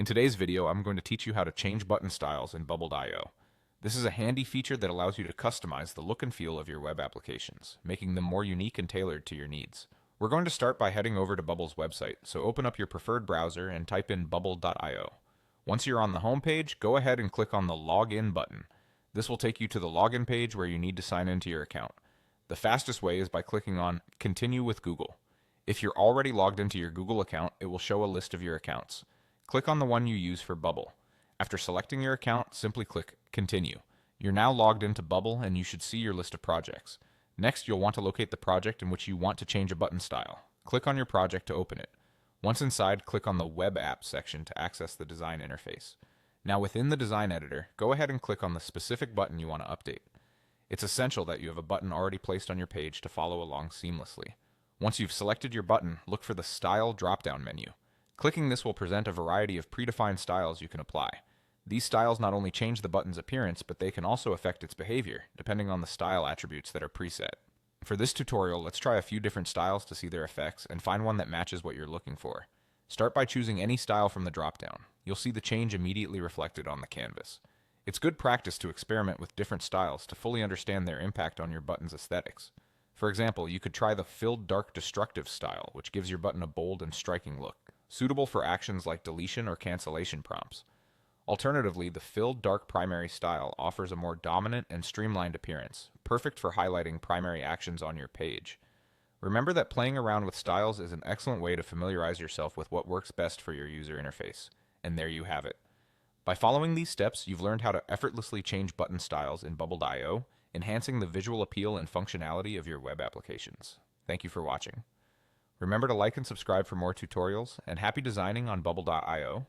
In today's video, I'm going to teach you how to change button styles in Bubble.io. This is a handy feature that allows you to customize the look and feel of your web applications, making them more unique and tailored to your needs. We're going to start by heading over to Bubble's website, so open up your preferred browser and type in bubble.io. Once you're on the home page, go ahead and click on the Login button. This will take you to the login page where you need to sign into your account. The fastest way is by clicking on Continue with Google. If you're already logged into your Google account, it will show a list of your accounts. Click on the one you use for Bubble. After selecting your account, simply click Continue. You're now logged into Bubble and you should see your list of projects. Next, you'll want to locate the project in which you want to change a button style. Click on your project to open it. Once inside, click on the Web Apps section to access the design interface. Now within the design editor, go ahead and click on the specific button you want to update. It's essential that you have a button already placed on your page to follow along seamlessly. Once you've selected your button, look for the Style drop-down menu. Clicking this will present a variety of predefined styles you can apply. These styles not only change the button's appearance, but they can also affect its behavior, depending on the style attributes that are preset. For this tutorial, let's try a few different styles to see their effects and find one that matches what you're looking for. Start by choosing any style from the drop-down. You'll see the change immediately reflected on the canvas. It's good practice to experiment with different styles to fully understand their impact on your button's aesthetics. For example, you could try the Filled Dark Destructive style, which gives your button a bold and striking look, suitable for actions like deletion or cancellation prompts. Alternatively, the Filled Dark Primary style offers a more dominant and streamlined appearance, perfect for highlighting primary actions on your page. Remember that playing around with styles is an excellent way to familiarize yourself with what works best for your user interface. And there you have it. By following these steps, you've learned how to effortlessly change button styles in Bubble.io, enhancing the visual appeal and functionality of your web applications. Thank you for watching. Remember to like and subscribe for more tutorials, and happy designing on Bubble.io.